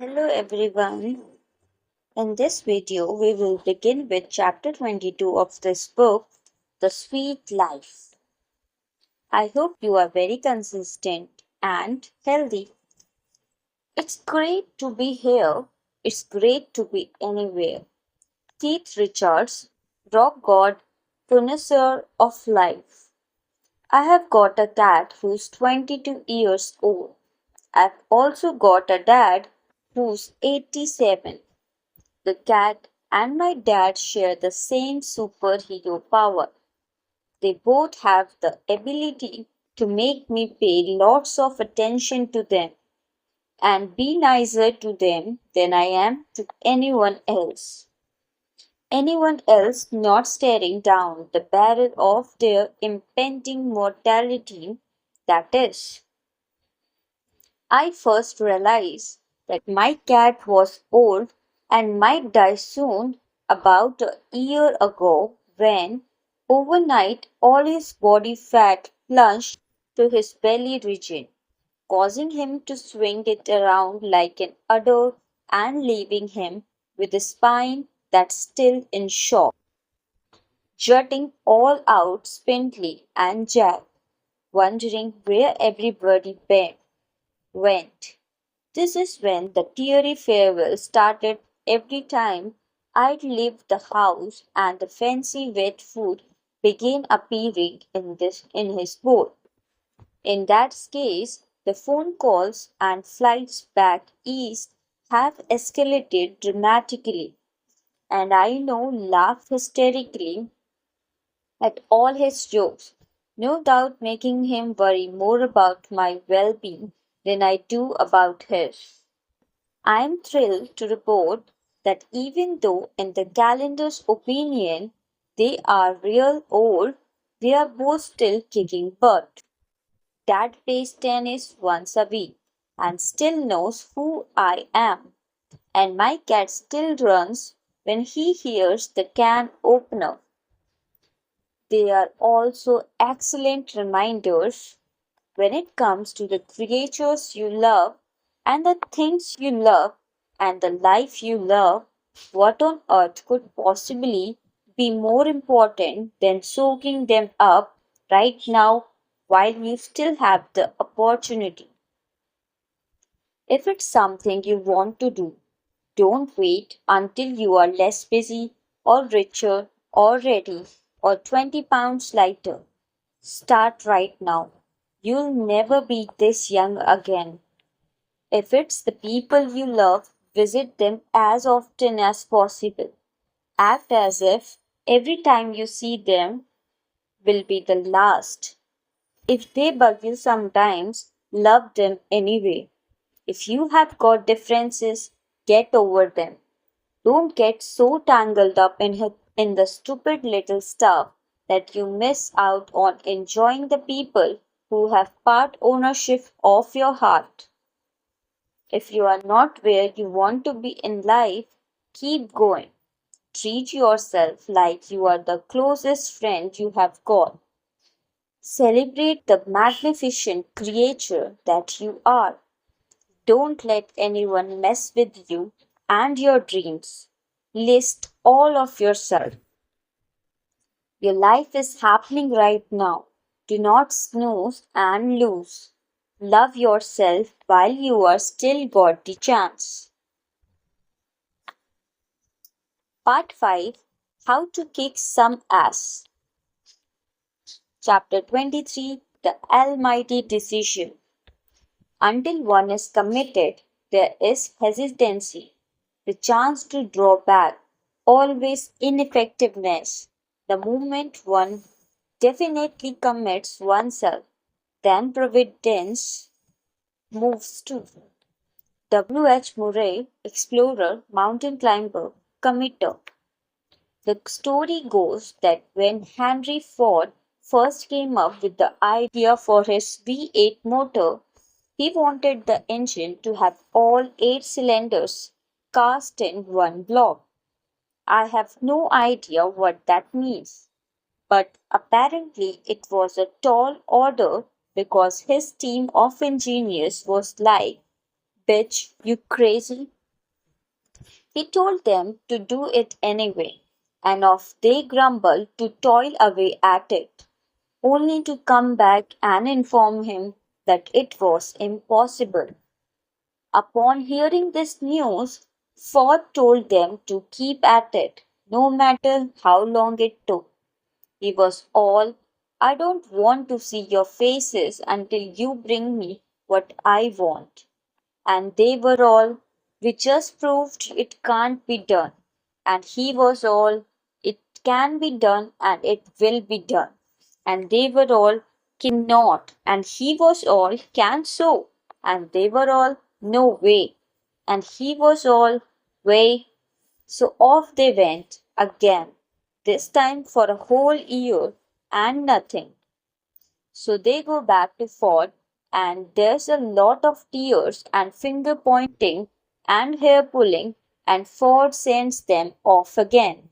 Hello everyone. In this video, we will begin with chapter 22 of this book, The Sweet Life. I hope you are very consistent and healthy. It's great to be here. It's great to be anywhere. Keith Richards, rock god, connoisseur of life. I have got a cat who's 22 years old. I've also got a dad who's 87. The cat and my dad share the same superhero power. They both have the ability to make me pay lots of attention to them and be nicer to them than I am to anyone else. Anyone else not staring down the barrel of their impending mortality, that is. I first realized that my cat was old and might die soon about a year ago when, overnight, all his body fat plunged to his belly region, causing him to swing it around like an udder and leaving him with a spine that's still in shock, jutting all out spindly and jagged, wondering where everybody went. This is when the teary farewell started every time I'd leave the house and the fancy wet food began appearing in his bowl. In that case, the phone calls and flights back east have escalated dramatically, and I now laugh hysterically at all his jokes, no doubt making him worry more about my well being than I do about his. I am thrilled to report that even though, in the calendar's opinion, they are real old, they are both still kicking butt. Dad plays tennis once a week and still knows who I am, and my cat still runs when he hears the can opener. They are also excellent reminders when it comes to the creatures you love and the things you love and the life you love. What on earth could possibly be more important than soaking them up right now while you still have the opportunity? If it's something you want to do, don't wait until you are less busy or richer or ready or 20 pounds lighter. Start right now. You'll never be this young again. If it's the people you love, visit them as often as possible. Act as if every time you see them will be the last. If they bug you sometimes, love them anyway. If you have got differences, get over them. Don't get so tangled up in the stupid little stuff that you miss out on enjoying the people who have part ownership of your heart. If you are not where you want to be in life, keep going. Treat yourself like you are the closest friend you have got. Celebrate the magnificent creature that you are. Don't let anyone mess with you and your dreams. List all of yourself. Your life is happening right now. Do not snooze and lose. Love yourself while you are still got the chance. Part 5, How to Kick Some Ass. Chapter 23, The Almighty Decision. Until one is committed, there is hesitancy, the chance to draw back, always ineffectiveness. The moment one definitely commits oneself, then providence moves too. W. H. Murray, explorer, mountain climber, committer. The story goes that when Henry Ford first came up with the idea for his V8 motor, he wanted the engine to have all 8 cylinders cast in one block. I have no idea what that means, but apparently it was a tall order because his team of engineers was like, bitch, you crazy. He told them to do it anyway, and off they grumbled to toil away at it, only to come back and inform him that it was impossible. Upon hearing this news, Ford told them to keep at it, no matter how long it took. He was all, I don't want to see your faces until you bring me what I want. And they were all, we just proved it can't be done. And he was all, it can be done and it will be done. And they were all, cannot. And he was all, can so. And they were all, no way. And he was all, way. So off they went again, this time for a whole year and nothing. So they go back to Ford, and there's a lot of tears and finger pointing and hair pulling, and Ford sends them off again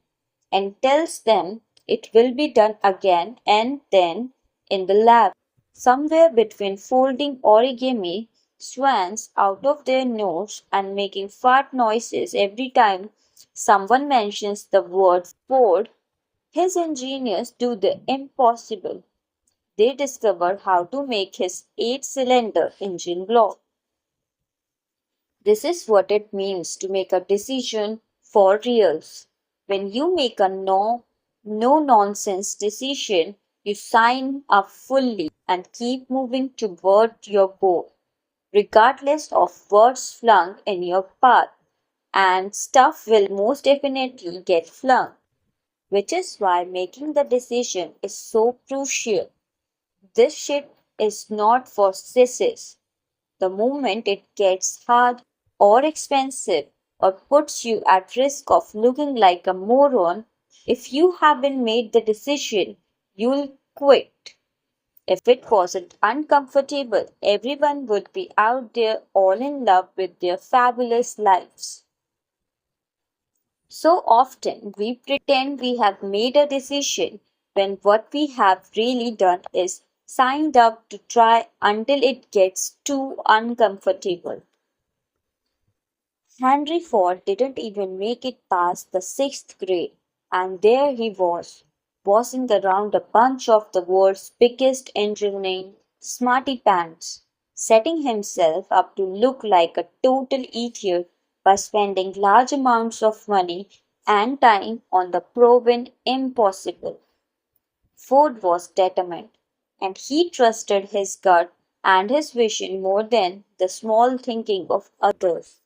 and tells them it will be done again and then in the lab, somewhere between folding origami swans out of their nose and making fart noises every time someone mentions the word Ford, his engineers do the impossible. They discover how to make his 8-cylinder engine block. This is what it means to make a decision for reals. When you make a no nonsense decision, you sign up fully and keep moving toward your goal, regardless of what's flung in your path. And stuff will most definitely get flung, which is why making the decision is so crucial. This shit is not for sissies. The moment it gets hard or expensive or puts you at risk of looking like a moron, if you haven't made the decision, you'll quit. If it wasn't uncomfortable, everyone would be out there all in love with their fabulous lives. So often we pretend we have made a decision when what we have really done is signed up to try until it gets too uncomfortable. Henry Ford didn't even make it past the sixth grade, and there he was, bossing around a bunch of the world's biggest engineering smarty pants, setting himself up to look like a total idiot by spending large amounts of money and time on the proven impossible. Ford was determined, and he trusted his gut and his vision more than the small thinking of others.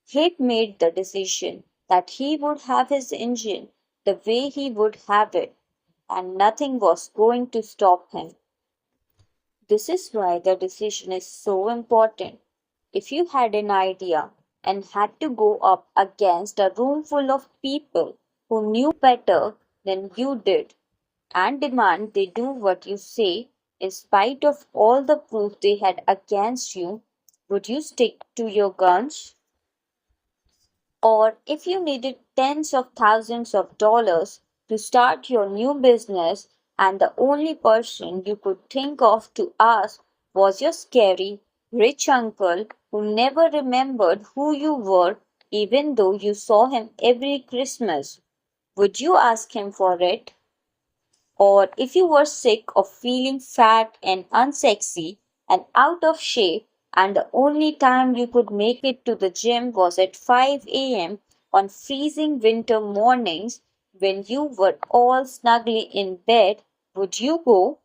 He'd made the decision that he would have his engine the way he would have it, and nothing was going to stop him. This is why the decision is so important. If you had an idea and had to go up against a room full of people who knew better than you did and demand they do what you say in spite of all the proof they had against you, would you stick to your guns? Or if you needed tens of thousands of dollars to start your new business and the only person you could think of to ask was your scary, rich uncle who never remembered who you were even though you saw him every Christmas, would you ask him for it? Or if you were sick of feeling fat and unsexy and out of shape, and the only time you could make it to the gym was at 5 a.m. on freezing winter mornings when you were all snugly in bed, would you go?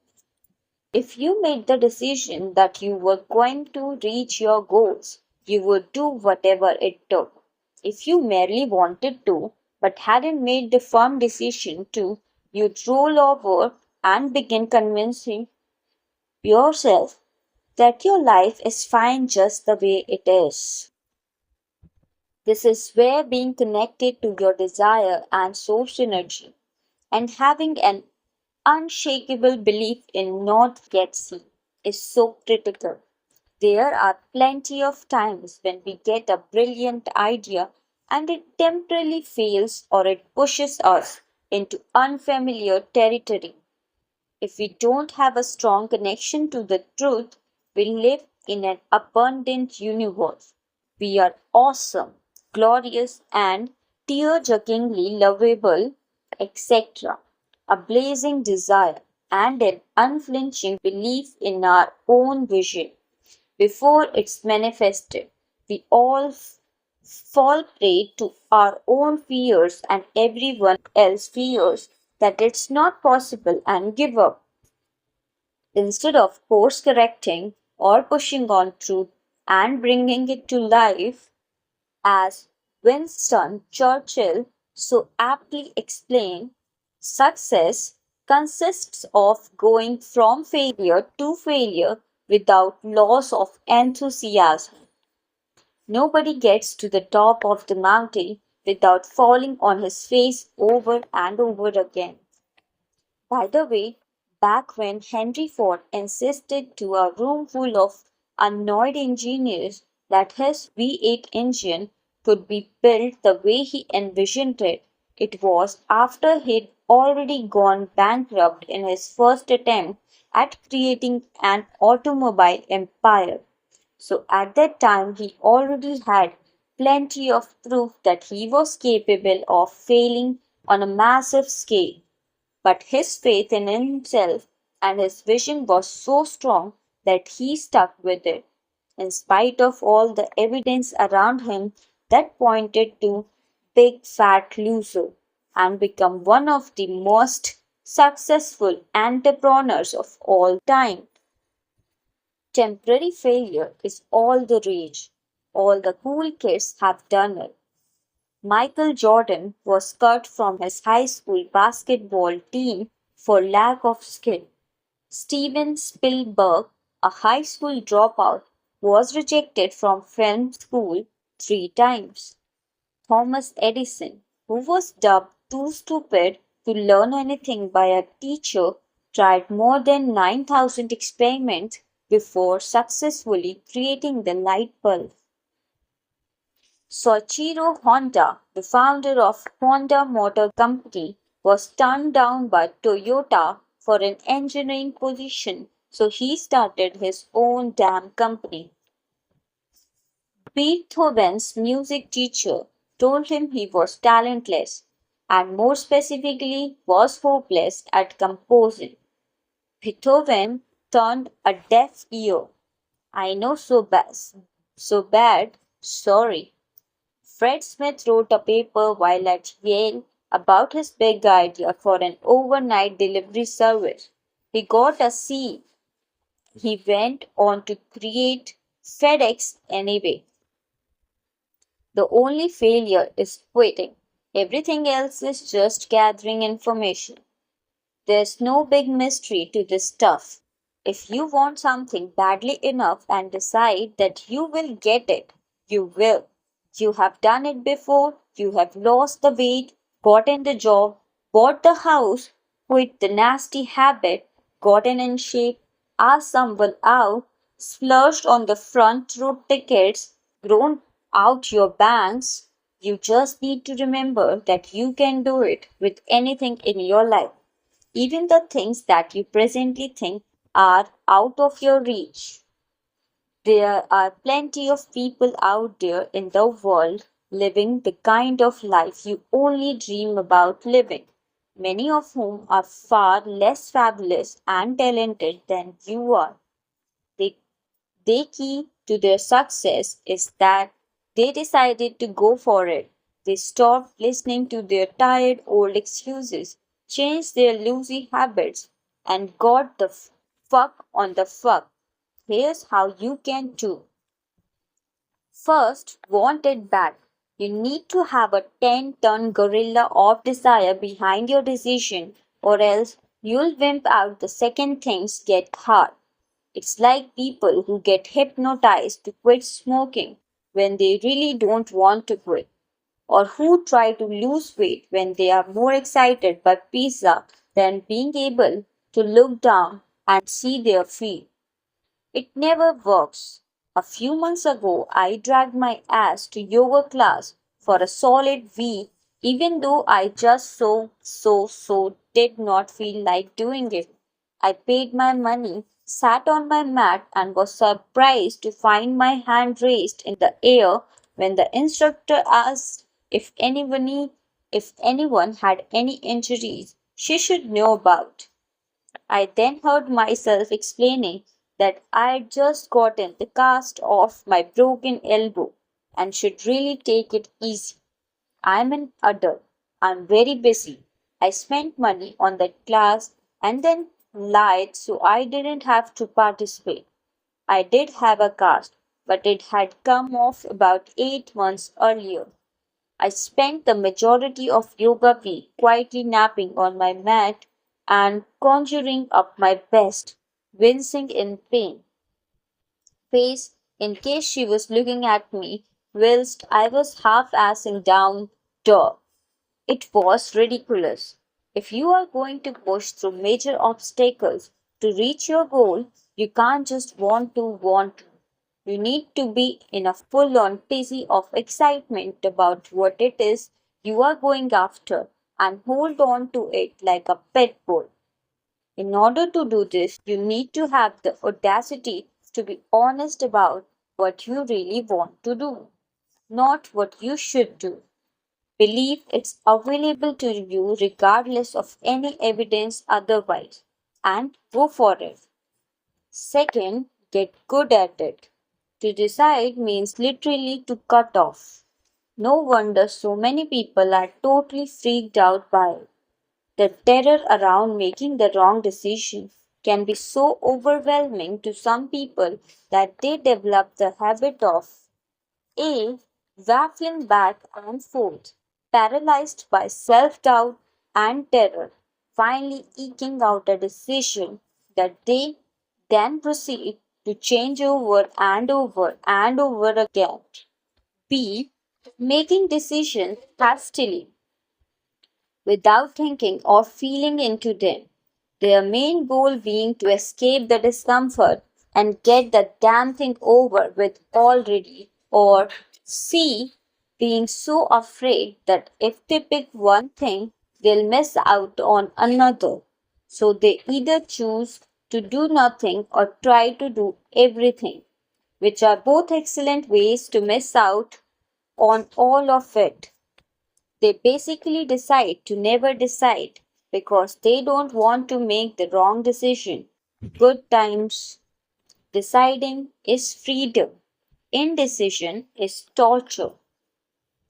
If you made the decision that you were going to reach your goals, you would do whatever it took. If you merely wanted to, but hadn't made the firm decision to, you'd roll over and begin convincing yourself that your life is fine just the way it is. This is where being connected to your desire and source energy and having an unshakable belief in not get seen is so critical. There are plenty of times when we get a brilliant idea and it temporarily fails or it pushes us into unfamiliar territory. If we don't have a strong connection to the truth, we live in an abundant universe. We are awesome, glorious, and tear-jerkingly lovable, etc. A blazing desire and an unflinching belief in our own vision. Before it's manifested, we all fall prey to our own fears and everyone else fears that it's not possible and give up. Instead of course correcting or pushing on truth and bringing it to life, as Winston Churchill so aptly explained, success consists of going from failure to failure without loss of enthusiasm. Nobody gets to the top of the mountain without falling on his face over and over again. By the way, back when Henry Ford insisted to a room full of annoyed engineers that his V8 engine could be built the way he envisioned it, it was after he'd already gone bankrupt in his first attempt at creating an automobile empire. So at that time, he already had plenty of proof that he was capable of failing on a massive scale. But his faith in himself and his vision was so strong that he stuck with it, in spite of all the evidence around him that pointed to big fat loser, and become one of the most successful entrepreneurs of all time. Temporary failure is all the rage. All the cool kids have done it. Michael Jordan was cut from his high school basketball team for lack of skill. Steven Spielberg, a high school dropout, was rejected from film school 3 times. Thomas Edison, who was dubbed too stupid to learn anything by a teacher, tried more than 9,000 experiments before successfully creating the light bulb. Soichiro Honda, the founder of Honda Motor Company, was turned down by Toyota for an engineering position, so he started his own damn company. Beethoven's music teacher told him he was talentless, and more specifically was hopeless at composing. Beethoven turned a deaf ear. I know so bad, sorry. Fred Smith wrote a paper while at Yale about his big idea for an overnight delivery service. He got a C. He went on to create FedEx anyway. The only failure is quitting. Everything else is just gathering information. There's no big mystery to this stuff. If you want something badly enough and decide that you will get it, you will. You have done it before, you have lost the weight, gotten the job, bought the house, quit the nasty habit, gotten in shape, asked someone out, splurged on the front row tickets, grown out your banks. You just need to remember that you can do it with anything in your life, even the things that you presently think are out of your reach. There are plenty of people out there in the world living the kind of life you only dream about living, many of whom are far less fabulous and talented than you are. The, the key to their success is that they decided to go for it. They stopped listening to their tired old excuses, changed their loosey habits, and got the fuck on the fuck. Here's how you can too. First, want it bad. You need to have a 10-ton gorilla of desire behind your decision, or else you'll wimp out the second things get hard. It's like people who get hypnotized to quit smoking when they really don't want to quit, or who try to lose weight when they are more excited by pizza than being able to look down and see their feet. It never works. A few months ago, I dragged my ass to yoga class for a solid week, even though I just so did not feel like doing it. I paid my money sat on my mat, and was surprised to find my hand raised in the air when the instructor asked if anyone had any injuries she should know about. I then heard myself explaining that I'd just gotten the cast off my broken elbow and should really take it easy. I'm an adult. I'm very busy. I spent money on that class and then lied so I didn't have to participate. I did have a cast, but it had come off about 8 months earlier. I spent the majority of yoga week quietly napping on my mat and conjuring up my best, wincing in pain face in case she was looking at me whilst I was half-assing down dog. It was ridiculous. If you are going to push through major obstacles to reach your goal, you can't just want to. You need to be in a full on dizzy of excitement about what it is you are going after and hold on to it like a pet bull. In order to do this, you need to have the audacity to be honest about what you really want to do, not what you should do. Believe it's available to you regardless of any evidence otherwise, and go for it. Second, get good at it. To decide means literally to cut off. No wonder so many people are totally freaked out by it. The terror around making the wrong decision can be so overwhelming to some people that they develop the habit of A. Waffling back and forth, paralyzed by self doubt and terror, finally eking out a decision that they then proceed to change over and over and over again. B. Making decisions hastily without thinking or feeling into them. Their main goal being to escape the discomfort and get the damn thing over with already, or C, being so afraid that if they pick one thing, they'll miss out on another. So they either choose to do nothing or try to do everything, which are both excellent ways to miss out on all of it. They basically decide to never decide because they don't want to make the wrong decision. Good times. Deciding is freedom. Indecision is torture.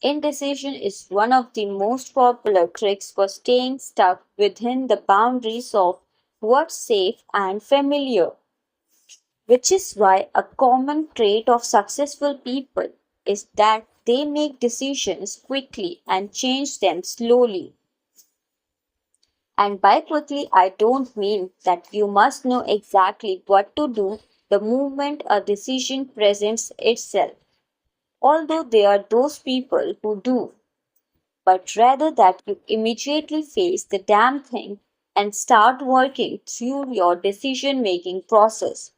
Indecision is one of the most popular tricks for staying stuck within the boundaries of what's safe and familiar, which is why a common trait of successful people is that they make decisions quickly and change them slowly. And by quickly, I don't mean that you must know exactly what to do the moment a decision presents itself, although there are those people who do, but rather that you immediately face the damn thing and start working through your decision making process,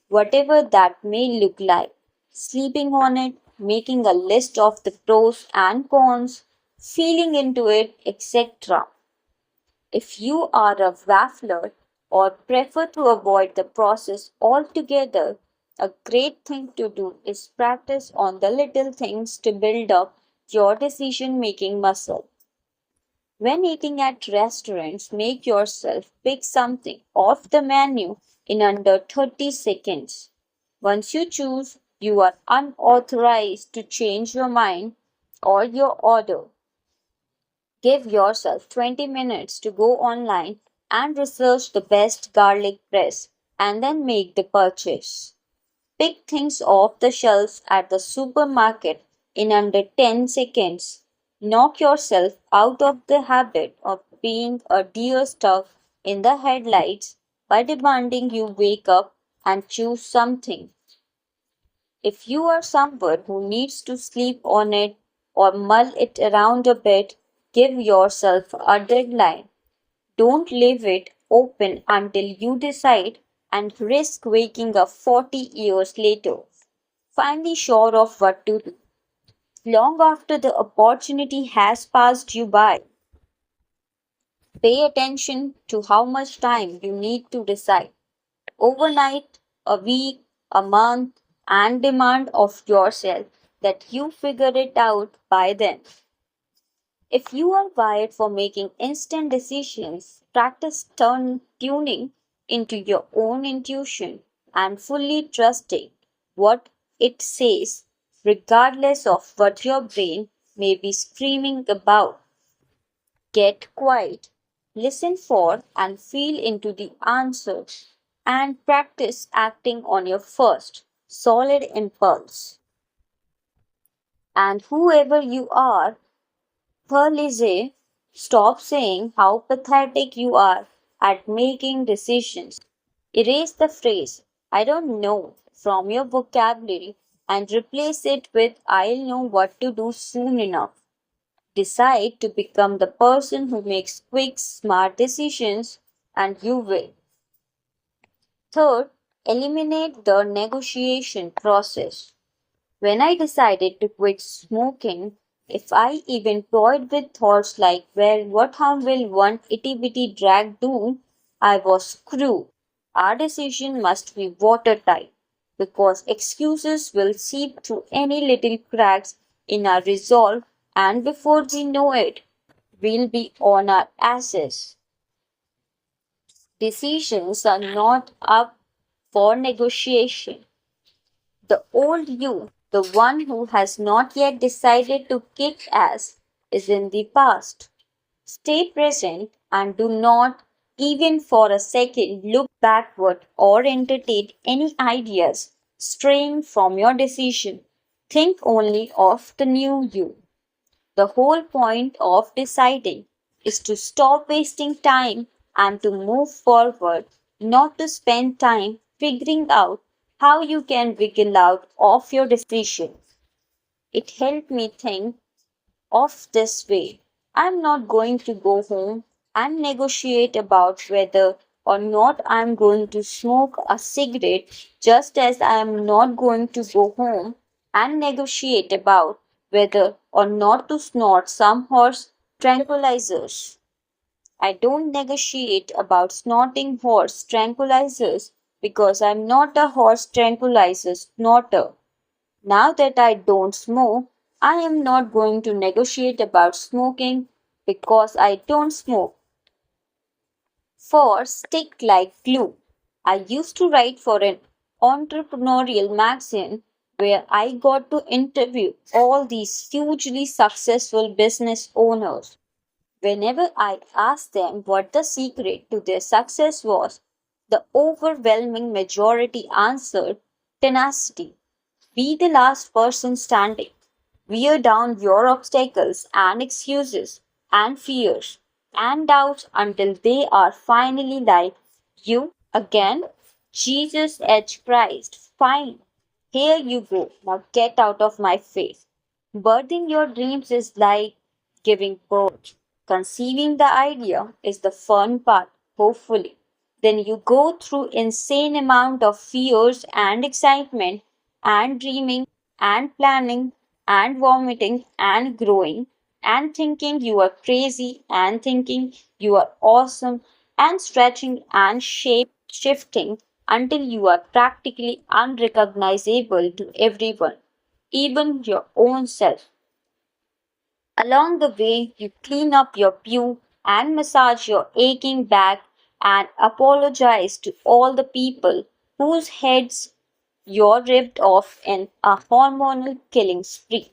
whatever that may look like. Sleeping on it, making a list of the pros and cons, feeling into it, etc. If you are a waffler or prefer to avoid the process altogether, a great thing to do is practice on the little things to build up your decision making muscle. When eating at restaurants, make yourself pick something off the menu in under 30 seconds. Once you choose, you are unauthorized to change your mind or your order. Give yourself 20 minutes to go online and research the best garlic press and then make the purchase. Pick things off the shelves at the supermarket in under 10 seconds. Knock yourself out of the habit of being a deer stuck in the headlights by demanding you wake up and choose something. If you are someone who needs to sleep on it or mull it around a bit, give yourself a deadline. Don't leave it open until you decide and risk waking up 40 years later, finally sure of what to do, long after the opportunity has passed you by. Pay attention to how much time you need to decide. overnight, a week, a month, and demand of yourself that you figure it out by then. If you are wired for making instant decisions, practice tuning into your own intuition and fully trusting what it says, regardless of what your brain may be screaming about. Get quiet, listen for and feel into the answers, and practice acting on your first solid impulse. And whoever you are, Perlize, stop saying how pathetic you are at making decisions. Erase the phrase, I don't know, from your vocabulary and replace it with, I'll know what to do soon enough. Decide to become the person who makes quick, smart decisions, and you will. Third, eliminate the negotiation process. When I decided to quit smoking, if I even toyed with thoughts like, well, what harm will one itty bitty drag do? I was screwed. Our decision must be watertight because excuses will seep through any little cracks in our resolve, and before we know it, we'll be on our asses. Decisions are not up for negotiation. The old you, the one who has not yet decided to kick ass, is in the past. Stay present and do not, even for a second, look backward or entertain any ideas straying from your decision. Think only of the new you. The whole point of deciding is to stop wasting time and to move forward, not to spend time figuring out how you can wiggle out of your decision. It helped me think of this way. I'm not going to go home and negotiate about whether or not I'm going to smoke a cigarette, just as I am not going to go home and negotiate about whether or not to snort some horse tranquilizers. I don't negotiate about snorting horse tranquilizers because I'm not a horse tranquilizer snorter. Now that I don't smoke, I am not going to negotiate about smoking because I don't smoke. For stick like glue. I used to write for an entrepreneurial magazine where I got to interview all these hugely successful business owners. Whenever I asked them what the secret to their success was, the overwhelming majority answered tenacity. Be the last person standing. Wear down your obstacles and excuses and fears and doubts until they are finally like, you again? Jesus H. Christ. Fine. Here you go. Now get out of my face. Birthing your dreams is like giving birth. Conceiving the idea is the fun part, hopefully. Then you go through insane amount of fears and excitement and dreaming and planning and vomiting and growing and thinking you are crazy and thinking you are awesome and stretching and shape shifting until you are practically unrecognizable to everyone, even your own self. Along the way, you clean up your pew and massage your aching back and apologize to all the people whose heads you're ripped off in a hormonal killing spree.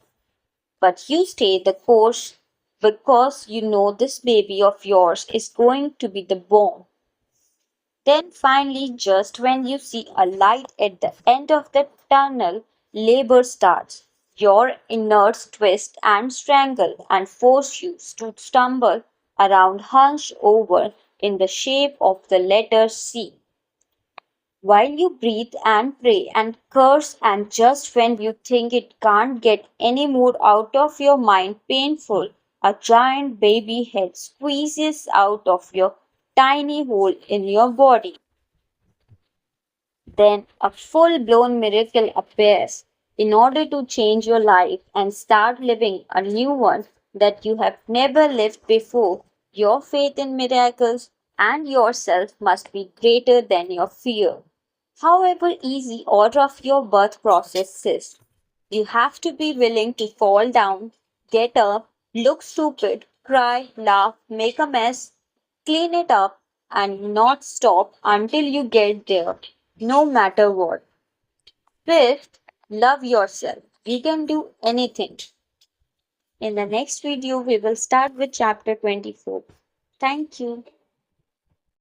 But you stay the course because you know this baby of yours is going to be the bomb. Then finally, just when you see a light at the end of the tunnel, labor starts. Your innards twist and strangle and force you to stumble around hunched over in the shape of the letter C. While you breathe and pray and curse, and just when you think it can't get any more out of your mind painful, a giant baby head squeezes out of your tiny hole in your body. Then a full blown miracle appears in order to change your life and start living a new one that you have never lived before. Your faith in miracles and yourself must be greater than your fear. However easy or rough your birth process is, you have to be willing to fall down, get up, look stupid, cry, laugh, make a mess, clean it up, and not stop until you get there, no matter what. Fifth, love yourself. You can do anything. In the next video, we will start with chapter 24. Thank you.